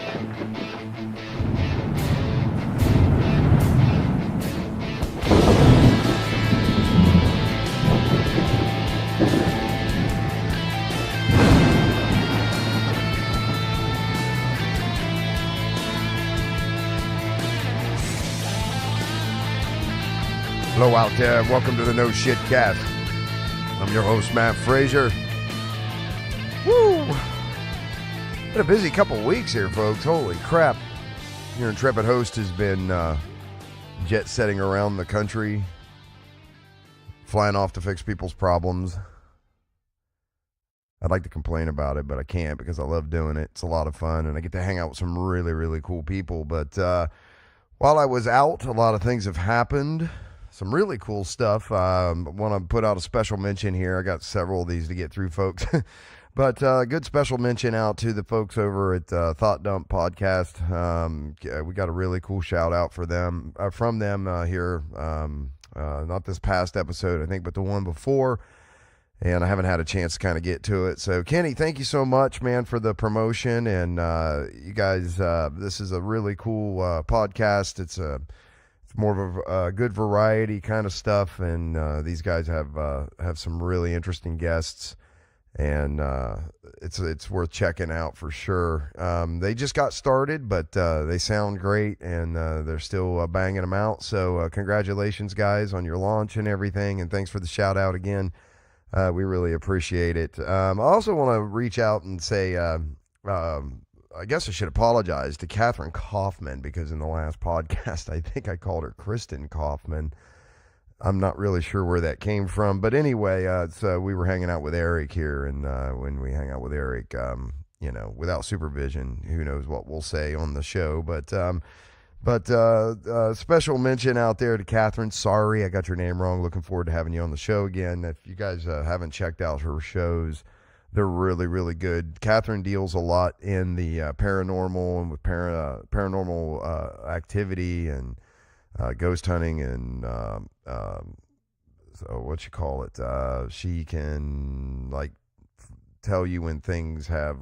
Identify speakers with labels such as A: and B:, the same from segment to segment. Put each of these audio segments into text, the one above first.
A: Hello out there, welcome to the No Shit Cast. I'm your host, Matt Frazier. Woo! Been a busy couple of weeks here, folks. Holy crap. Your intrepid host has been jet setting around the country, flying off to fix people's problems. I'd like to complain about it, but I can't because I love doing it. It's a lot of fun, and I get to hang out with some really, really cool people. But while I was out, a lot of things have happened. Some really cool stuff. I want to put out a special mention here. I got several of these to get through, folks. But good special mention out to the folks over at Thought Dump Podcast. We got a really cool shout out for them from them here. Not this past episode, I think, but the one before. And I haven't had a chance to kind of get to it. So, Kenny, thank you so much, man, for the promotion. And you guys, this is a really cool podcast. It's more of a good variety kind of stuff, and these guys have some really interesting guests, and it's worth checking out for sure. They just got started, but they sound great, and they're still banging them out. So congratulations, guys, on your launch and everything, and thanks for the shout out again. We really appreciate it. I also want to reach out and say, I guess I should apologize to Catherine Kaufman, because in the last podcast, I think I called her Kristen Kaufman. I'm not really sure where that came from. But anyway, so we were hanging out with Eric here. And when we hang out with Eric, without supervision, who knows what we'll say on the show. But special mention out there to Catherine. Sorry, I got your name wrong. Looking forward to having you on the show again. If you guys haven't checked out her shows, they're really, really good. Catherine deals a lot in the paranormal and with paranormal activity and ghost hunting and so what you call it. She can tell you when things have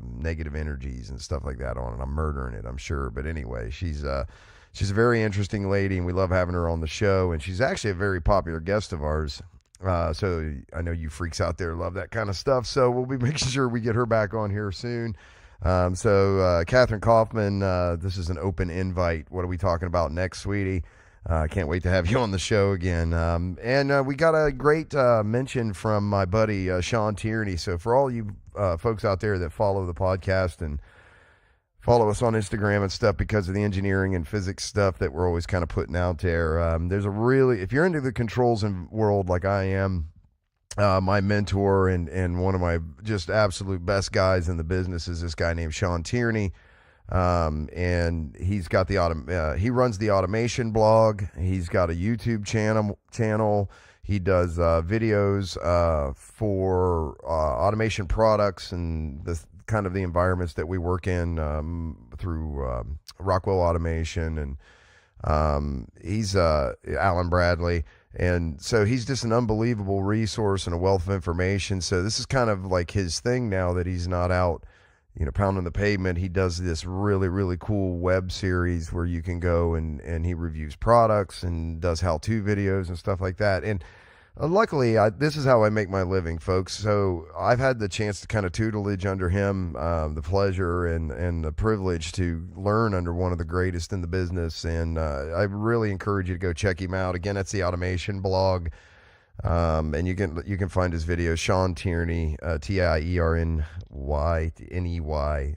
A: negative energies and stuff like that on it. I'm murdering it, I'm sure. But anyway, she's a very interesting lady, and we love having her on the show. And she's actually a very popular guest of ours. So I know you freaks out there love that kind of stuff. So we'll be making sure we get her back on here soon. So Catherine Kaufman, this is an open invite. What are we talking about next, sweetie? Can't wait to have you on the show again. And we got a great mention from my buddy Sean Tierney. So for all you folks out there that follow the podcast and follow us on Instagram and stuff because of the engineering and physics stuff that we're always kind of putting out there. There's if you're into the controls world like I am, my mentor and one of my just absolute best guys in the business is this guy named Sean Tierney. And he's got he runs the automation blog. He's got a YouTube channel. He does videos for automation products and the kind of the environments that we work in through Rockwell Automation, and he's Alan Bradley, and so he's just an unbelievable resource and a wealth of information. So this is kind of like his thing now that he's not out pounding the pavement. He does this really, really cool web series where you can go and he reviews products and does how-to videos and stuff like that. And luckily, this is how I make my living, folks. So I've had the chance to kind of tutelage under him, the pleasure and the privilege to learn under one of the greatest in the business. And I really encourage you to go check him out. Again, that's the Automation blog. And you can find his videos, Sean Tierney, Tierney,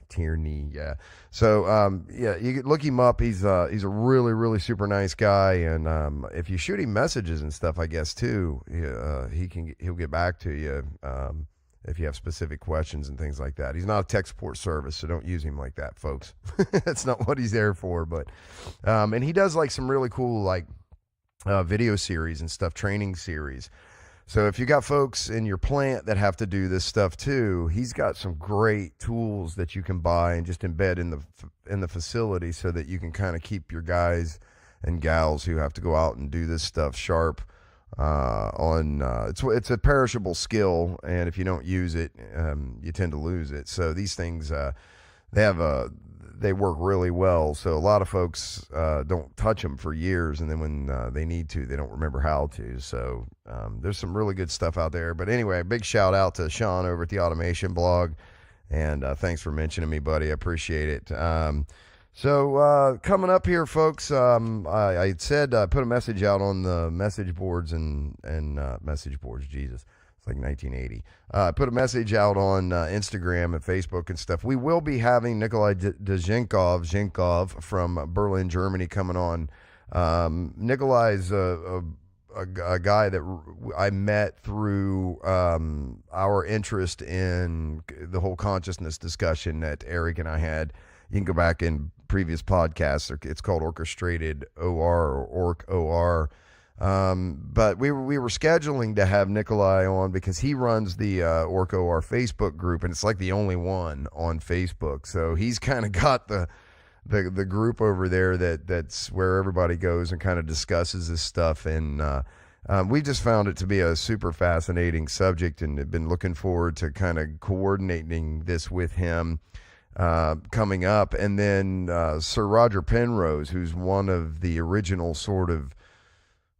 A: Tierney. Yeah. So, you can look him up. He's a really, really super nice guy. And, if you shoot him messages and stuff, I guess too, he'll get back to you, if you have specific questions and things like that. He's not a tech support service, so don't use him like that, folks. That's not what he's there for. But, and he does some really cool, video series and stuff, training series. So if you got folks in your plant that have to do this stuff too, he's got some great tools that you can buy and just embed in the facility so that you can kind of keep your guys and gals who have to go out and do this stuff sharp. It's a perishable skill, and if you don't use it, you tend to lose it. So these things, they have they work really well. So a lot of folks don't touch them for years, and then when they need to, they don't remember how to. So there's some really good stuff out there. But anyway, a big shout out to Sean over at the Automation Blog, and thanks for mentioning me, buddy. I appreciate it. So coming up here, folks, I said put a message out on the message boards and message boards. Jesus, it's like 1980. Put a message out on Instagram and Facebook and stuff. We will be having Nikolai Zhinkov from Berlin, Germany, coming on. Nikolai's a guy that I met through our interest in the whole consciousness discussion that Eric and I had. You can go back in previous podcasts. It's called Orchestrated OR or Orc OR. But we were scheduling to have Nikolai on because he runs the Orc OR Facebook group, and it's like the only one on Facebook. So he's kind of got the group over there that's where everybody goes and kind of discusses this stuff. And we just found it to be a super fascinating subject, and have been looking forward to kind of coordinating this with him coming up. And then Sir Roger Penrose, who's one of the original sort of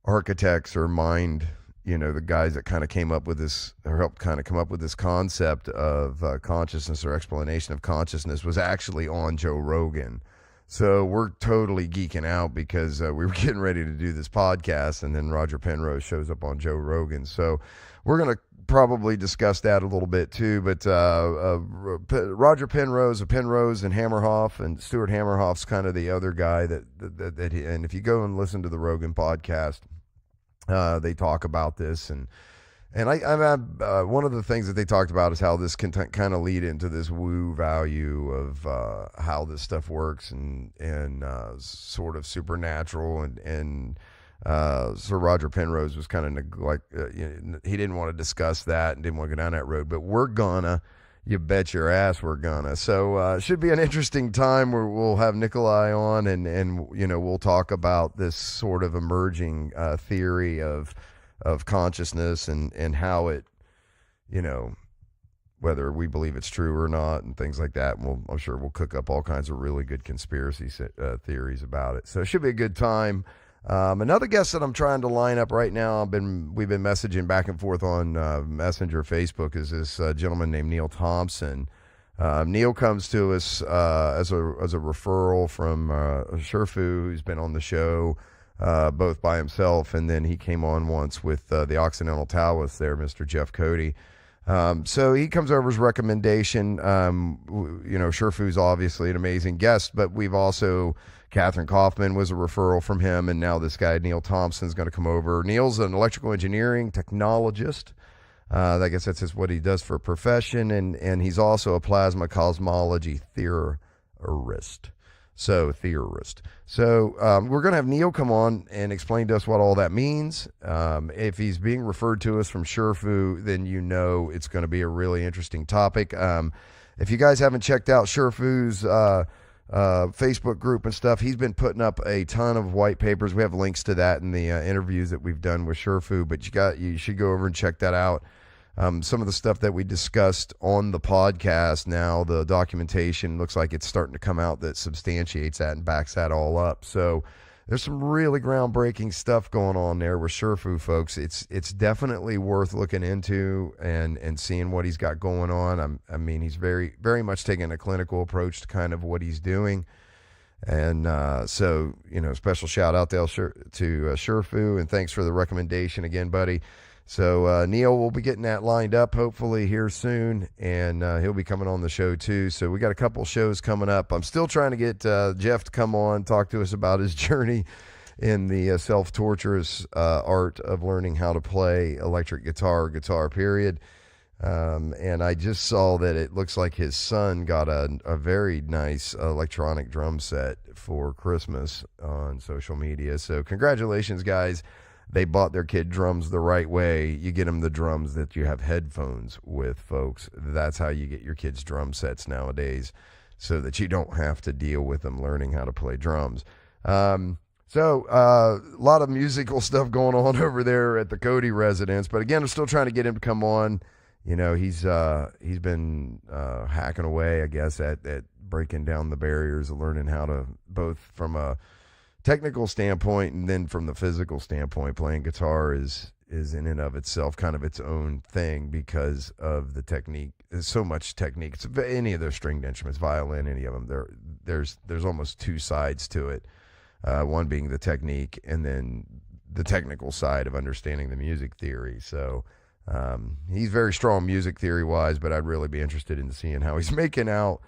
A: architects or mind, the guys that kind of came up with this, or helped kind of come up with this concept of consciousness or explanation of consciousness, was actually on Joe Rogan. So we're totally geeking out because we were getting ready to do this podcast, and then Roger Penrose shows up on Joe Rogan. So we're going to probably discuss that a little bit too. But Roger Penrose of Penrose and Hammerhoff, and Stuart Hammerhoff's kind of the other guy that he, and if you go and listen to the Rogan podcast, they talk about this, and one of the things that they talked about is how this can kind of lead into this woo value of how this stuff works, and sort of supernatural, and Sir Roger Penrose was kind of he didn't want to discuss that and didn't want to go down that road, but we're gonna. You bet your ass we're gonna. So should be an interesting time where we'll have Nikolai on, and we'll talk about this sort of emerging theory of consciousness, and how it, whether we believe it's true or not, and things like that. And I'm sure we'll cook up all kinds of really good conspiracy theories about it. So it should be a good time. Another guest that I'm trying to line up right now, we've been messaging back and forth on Messenger, Facebook, is this gentleman named Neil Thompson. Neil comes to us as a referral from Sherfu, who's been on the show both by himself, and then he came on once with the Occidental Taoist there, Mr. Jeff Cody. So he comes over as recommendation. Sherfu's obviously an amazing guest, but we've also, Catherine Kaufman was a referral from him, and now this guy, Neil Thompson, is going to come over. Neil's an electrical engineering technologist. I guess that's what he does for a profession, and he's also a plasma cosmology theorist. So we're going to have Neil come on and explain to us what all that means. If he's being referred to us from Sherfu, then it's going to be a really interesting topic. If you guys haven't checked out Sherfu's Facebook group and stuff, he's been putting up a ton of white papers. We have links to that in the interviews that we've done with Sherfu, but you should go over and check that out. Some of the stuff that we discussed on the podcast, now the documentation looks like it's starting to come out that substantiates that and backs that all up. So there's some really groundbreaking stuff going on there with Sherfu, folks. It's definitely worth looking into and seeing what he's got going on. I mean, he's very, very much taking a clinical approach to kind of what he's doing. And so, special shout out to Sherfu, and thanks for the recommendation again, buddy. So Neil will be getting that lined up hopefully here soon, and he'll be coming on the show too. So we got a couple shows coming up. I'm still trying to get Jeff to come on, talk to us about his journey in the self-torturous art of learning how to play electric guitar period. And I just saw that it looks like his son got a very nice electronic drum set for Christmas on social media. So congratulations, guys. They bought their kid drums the right way. You get them the drums that you have headphones with, folks. That's how you get your kids drum sets nowadays, so that you don't have to deal with them learning how to play drums. So a lot of musical stuff going on over there at the Cody residence. But again, I'm still trying to get him to come on. He's been hacking away, I guess, at breaking down the barriers of learning how to, both from a technical standpoint and then from the physical standpoint. Playing guitar is in and of itself kind of its own thing because of the technique. There's so much technique. It's any of those stringed instruments, violin, any of them. There's almost two sides to it. One being the technique, and then the technical side of understanding the music theory. So he's very strong music theory wise, but I'd really be interested in seeing how he's making out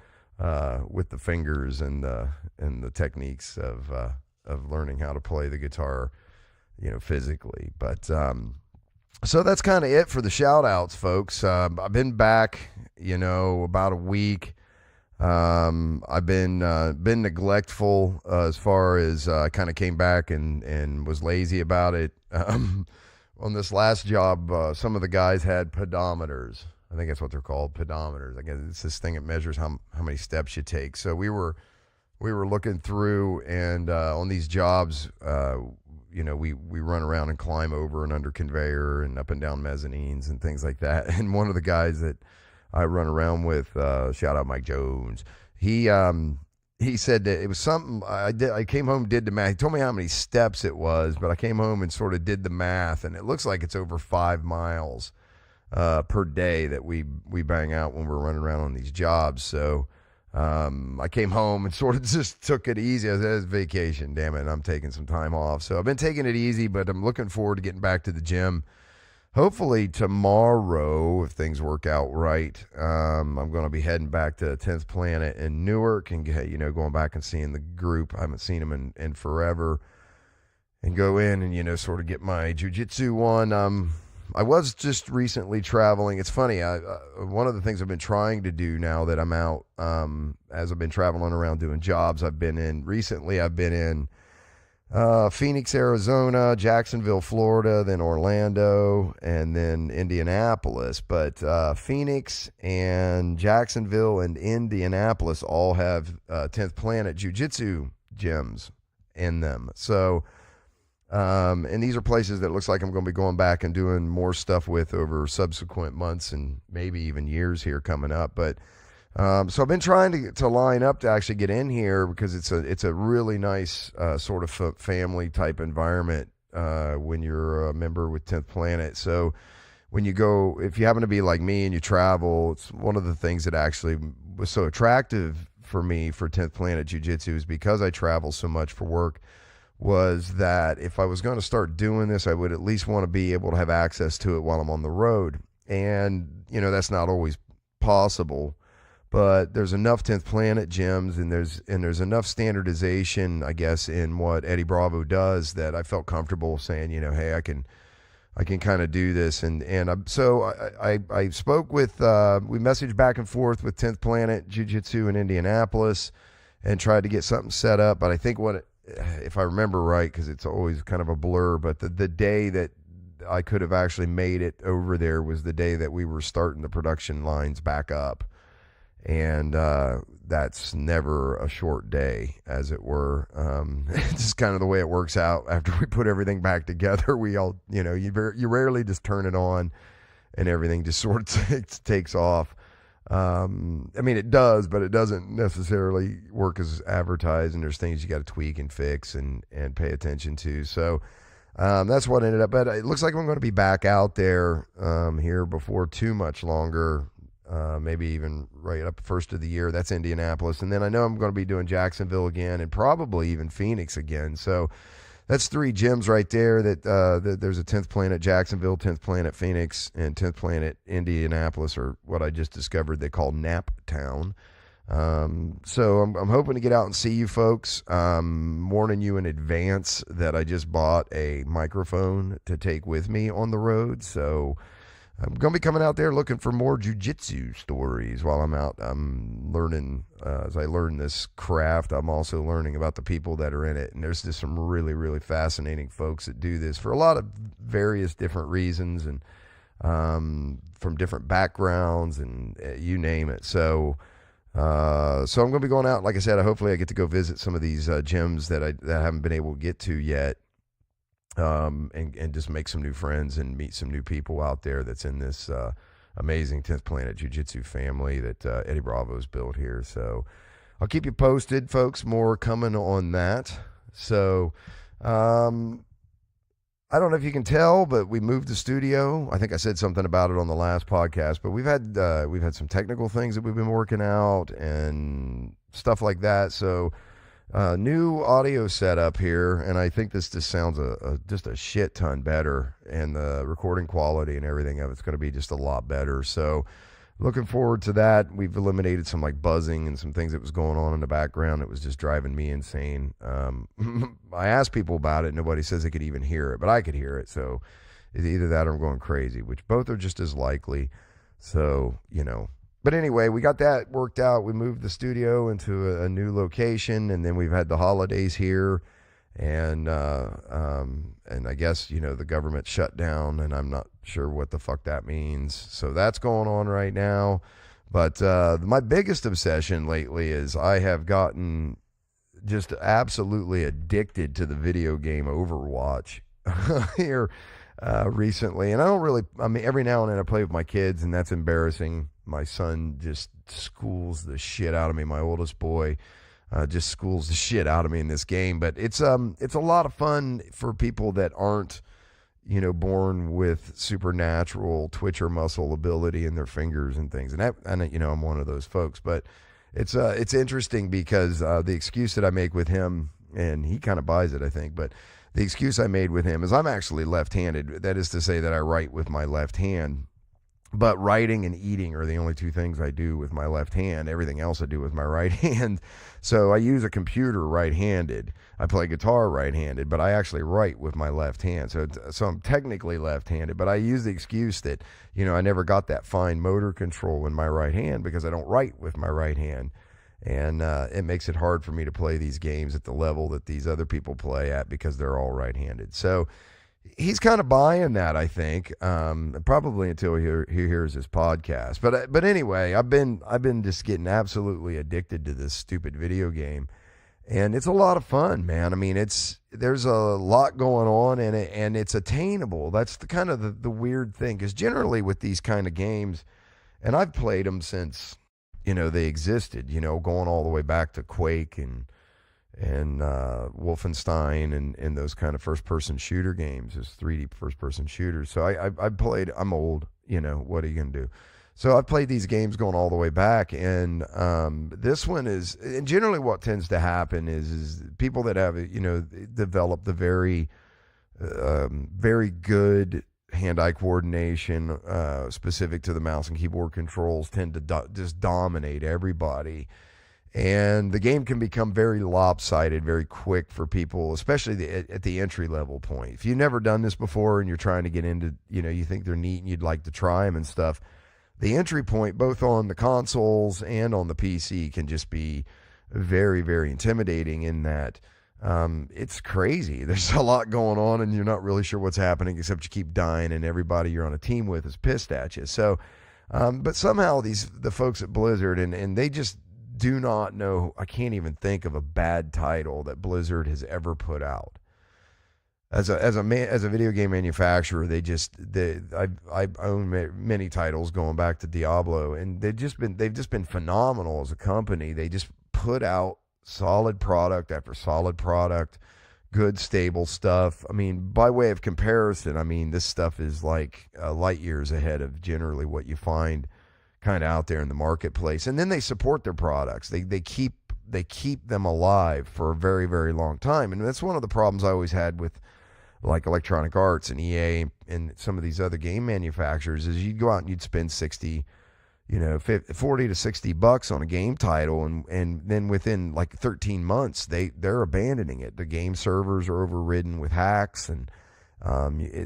A: with the fingers and the techniques of learning how to play the guitar, physically. But so that's kind of it for the shout outs, folks. I've been back, about a week. I've been neglectful as far as I kind of came back and was lazy about it. On this last job, some of the guys had pedometers. I think that's what they're called, pedometers. I guess it's this thing that measures how many steps you take. So we were looking through, and on these jobs, we run around and climb over and under conveyor and up and down mezzanines and things like that. And one of the guys that I run around with, shout out Mike Jones, he said that it was something I came home, did the math. He told me how many steps it was, but I came home and sort of did the math, and it looks like it's over 5 miles per day that we bang out when we're running around on these jobs. So I came home and sort of just took it easy. I said, it's vacation, damn it, and I'm taking some time off. So I've been taking it easy, but I'm looking forward to getting back to the gym. Hopefully tomorrow, if things work out right, I'm going to be heading back to 10th Planet in Newark and, going back and seeing the group. I haven't seen them in forever, and go in and, sort of get my jiu-jitsu on. I was just recently traveling. It's funny. One of the things I've been trying to do now that I'm out, as I've been traveling around doing jobs, I've been in Phoenix, Arizona, Jacksonville, Florida, then Orlando, and then Indianapolis. But Phoenix and Jacksonville and Indianapolis all have 10th Planet Jiu-Jitsu gyms in them. So, and these are places that it looks like I'm going to be going back and doing more stuff with over subsequent months and maybe even years here coming up. But so I've been trying to line up to actually get in here because it's a really nice sort of family type environment when you're a member with 10th Planet. So when you go, if you happen to be like me and you travel, it's one of the things that actually was so attractive for me for 10th Planet Jiu-Jitsu is because I travel so much for work, was that if I was going to start doing this, I would at least want to be able to have access to it while I'm on the road. And, that's not always possible. But there's enough 10th Planet gyms, and there's enough standardization, I guess, in what Eddie Bravo does that I felt comfortable saying, hey, I can kind of do this. So I spoke with, we messaged back and forth with 10th Planet Jiu-Jitsu in Indianapolis and tried to get something set up. But I think if I remember right, because it's always kind of a blur, but the day that I could have actually made it over there was the day that we were starting the production lines back up. And that's never a short day, as it were. It's just kind of the way it works out. After we put everything back together, we all, you rarely just turn it on and everything just sort of takes off. I mean, it does, but it doesn't necessarily work as advertised, and there's things you got to tweak and fix and pay attention to. So that's what ended up. But it looks like I'm going to be back out there here before too much longer. Maybe even right up first of the year. That's Indianapolis. And then I know I'm going to be doing Jacksonville again and probably even Phoenix again. So that's 3 gyms right there that there's a 10th Planet Jacksonville, 10th Planet Phoenix, and 10th Planet Indianapolis, or what I just discovered they call Nap Town. So I'm hoping to get out and see you folks. Warning you in advance that I just bought a microphone to take with me on the road. So I'm going to be coming out there looking for more jiu-jitsu stories while I'm out. I'm learning, as I learn this craft, I'm also learning about the people that are in it. And there's just some really, really fascinating folks that do this for a lot of various different reasons and from different backgrounds and you name it. So I'm going to be going out. Like I said, hopefully I get to go visit some of these gyms that I haven't been able to get to yet. And just make some new friends and meet some new people out there that's in this amazing 10th Planet Jiu-Jitsu family that Eddie Bravo's built here. So I'll keep you posted, folks. More coming on that. So, I don't know if you can tell, but we moved the studio. I think I said something about it on the last podcast, but we've had some technical things that we've been working out and stuff like that. So, new audio setup here, and I think this just sounds just a shit ton better, and the recording quality and everything of it's going to be just a lot better. So, looking forward to that. We've eliminated some like buzzing and some things that was going on in the background. It was just driving me insane. I asked people about it. Nobody says they could even hear it, but I could hear it. So it's either that or I'm going crazy, which both are just as likely. So, but anyway, we got that worked out. We moved the studio into a new location, and then we've had the holidays here. And I guess, the government shut down, and I'm not sure what the fuck that means. So that's going on right now. But my biggest obsession lately is I have gotten just absolutely addicted to the video game Overwatch here recently. And every now and then I play with my kids, and that's embarrassing. My son just schools the shit out of me, my oldest boy. Just schools the shit out of me in this game, but it's a lot of fun for people that aren't, born with supernatural twitcher muscle ability in their fingers and things. And I'm one of those folks. But it's interesting because the excuse that I make with him, and he kind of buys it, I think. But the excuse I made with him is I'm actually left-handed. That is to say that I write with my left hand. But writing and eating are the only two things I do with my left hand. Everything else I do with my right hand. So I use a computer right-handed. I play guitar right-handed, but I actually write with my left hand. So I'm technically left-handed, but I use the excuse that, I never got that fine motor control in my right hand because I don't write with my right hand. And it makes it hard for me to play these games at the level that these other people play at because they're all right-handed. So he's kind of buying that, I think, probably until he hears this podcast. But anyway, I've been just getting absolutely addicted to this stupid video game, and it's a lot of fun, man. I mean, there's a lot going on in it, and it's attainable. That's the kind of the weird thing, because generally with these kind of games, and I've played them since they existed, going all the way back to Quake and Wolfenstein and those kind of first-person shooter games, those 3D first-person shooters. So I played, I'm old, what are you going to do? So I've played these games going all the way back, and this one is, and generally what tends to happen is people that have, developed the very, very good hand-eye coordination specific to the mouse and keyboard controls tend to just dominate everybody. And the game can become very lopsided very quick for people, especially at the entry-level point. If you've never done this before and you're trying to get into, you think they're neat and you'd like to try them and stuff, the entry point, both on the consoles and on the PC, can just be very, very intimidating in that it's crazy. There's a lot going on and you're not really sure what's happening except you keep dying and everybody you're on a team with is pissed at you. So, but somehow the folks at Blizzard, and they just do not know, I can't even think of a bad title that Blizzard has ever put out. As a video game manufacturer, I own many titles going back to Diablo, and they've just been phenomenal as a company. They just put out solid product after solid product, good stable stuff. I mean, by way of comparison, this stuff is like light years ahead of generally what you find kind of out there in the marketplace. And then they support their products. They keep them alive for a very, very long time. And that's one of the problems I always had with like Electronic Arts and EA and some of these other game manufacturers is you'd go out and you'd spend 40 to $60 on a game title, and then within like 13 months they're abandoning it. The game servers are overridden with hacks, and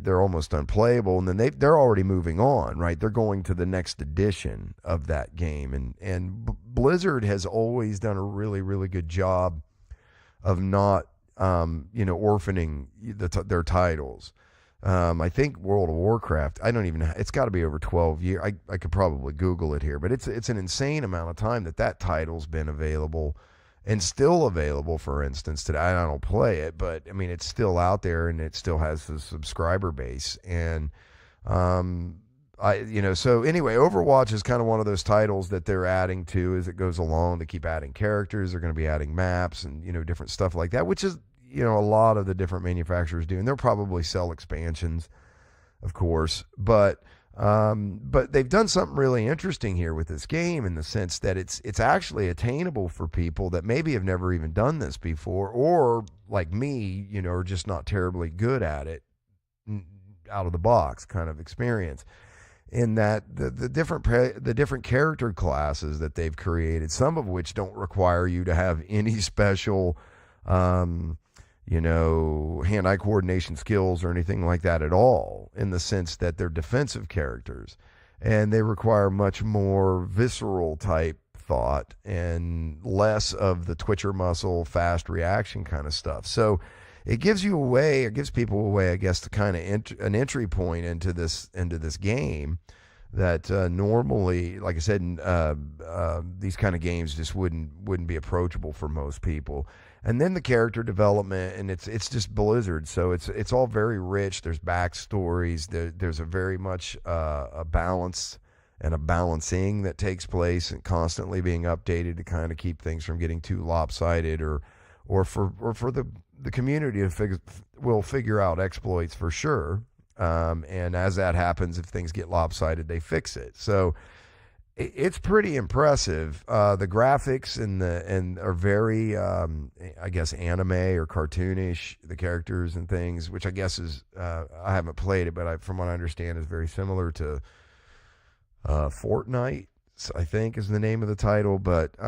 A: they're almost unplayable, and then they're already moving on, right? They're going to the next edition of that game, and Blizzard has always done a really, really good job of not orphaning their titles. I think World of Warcraft, it's got to be over 12 years. I could probably Google it here, but it's an insane amount of time that title's been available and still available, for instance, today. I don't play it, but it's still out there and it still has a subscriber base. And So anyway, Overwatch is kind of one of those titles that they're adding to as it goes along. They keep adding characters. They're going to be adding maps and, different stuff like that, which is, a lot of the different manufacturers do. And they'll probably sell expansions, of course. But they've done something really interesting here with this game in the sense that it's actually attainable for people that maybe have never even done this before, or like me, are just not terribly good at it out of the box kind of experience. In that the different character classes that they've created, some of which don't require you to have any special, hand-eye coordination skills or anything like that at all, in the sense that they're defensive characters, and they require much more visceral type thought and less of the twitcher muscle, fast reaction kind of stuff. So it gives people a way, I guess, to kind of an entry point into this game that normally, like I said, these kind of games just wouldn't be approachable for most people. And then the character development, and it's just Blizzard, so it's all very rich. There's backstories. There's a very much a balance and a balancing that takes place and constantly being updated to kind of keep things from getting too lopsided, or for the community will figure out exploits for sure. And as that happens, if things get lopsided, they fix it. So it's pretty impressive. The graphics are very, I guess, anime or cartoonish. The characters and things, which I guess is, I haven't played it, but from what I understand, is very similar to Fortnite, I think is the name of the title. But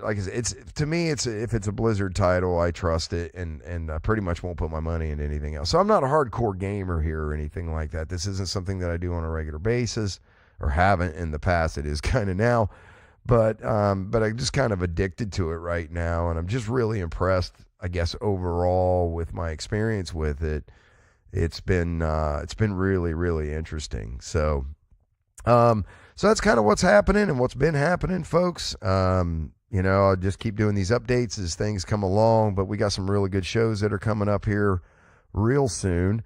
A: like I said, if it's a Blizzard title, I trust it, and I pretty much won't put my money into anything else. So I'm not a hardcore gamer here or anything like that. This isn't something that I do on a regular basis, or haven't in the past. It is kind of now, but I'm just kind of addicted to it right now, and I'm just really impressed, I guess, overall with my experience with it. It's been really, really interesting. So that's kind of what's happening and what's been happening, folks. I'll just keep doing these updates as things come along, but we got some really good shows that are coming up here real soon.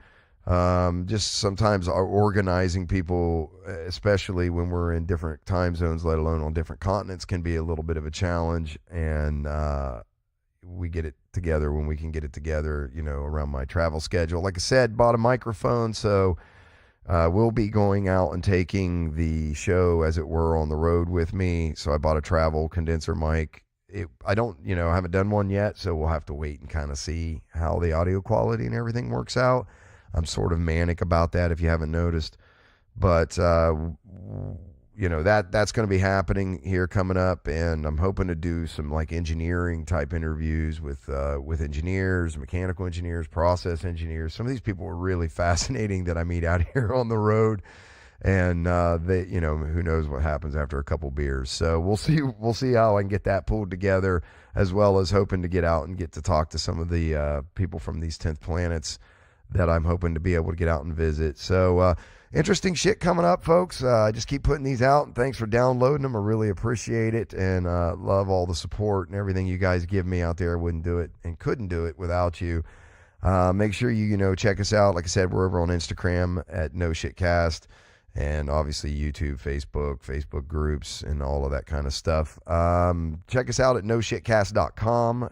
A: Just sometimes organizing people, especially when we're in different time zones, let alone on different continents, can be a little bit of a challenge. And we get it together when we can get it together, around my travel schedule. Like I said, bought a microphone, so we'll be going out and taking the show, as it were, on the road with me. So I bought a travel condenser mic. I haven't done one yet, so we'll have to wait and kind of see how the audio quality and everything works out. I'm sort of manic about that, if you haven't noticed. But, that's going to be happening here coming up, and I'm hoping to do some like engineering type interviews with engineers, mechanical engineers, process engineers. Some of these people are really fascinating that I meet out here on the road, and they, who knows what happens after a couple beers. So we'll see how I can get that pulled together, as well as hoping to get out and get to talk to some of the people from these 10th planets that I'm hoping to be able to get out and visit. So interesting shit coming up, folks. I just keep putting these out, and thanks for downloading them. I really appreciate it, and love all the support and everything you guys give me out there. I wouldn't do it and couldn't do it without you. Make sure you check us out. Like I said, we're over on Instagram at No Shit Cast, and obviously YouTube, Facebook groups, and all of that kind of stuff. Check us out at noshitcast.com.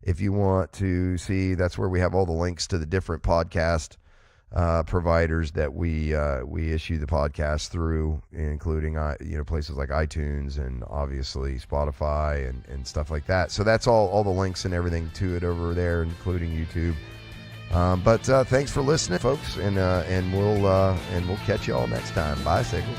A: If you want to see, that's where we have all the links to the different podcast providers that we issue the podcast through, including places like iTunes and obviously Spotify and stuff like that. So that's all the links and everything to it over there, including YouTube. But thanks for listening, folks, and we'll catch you all next time. Bye, Sickle.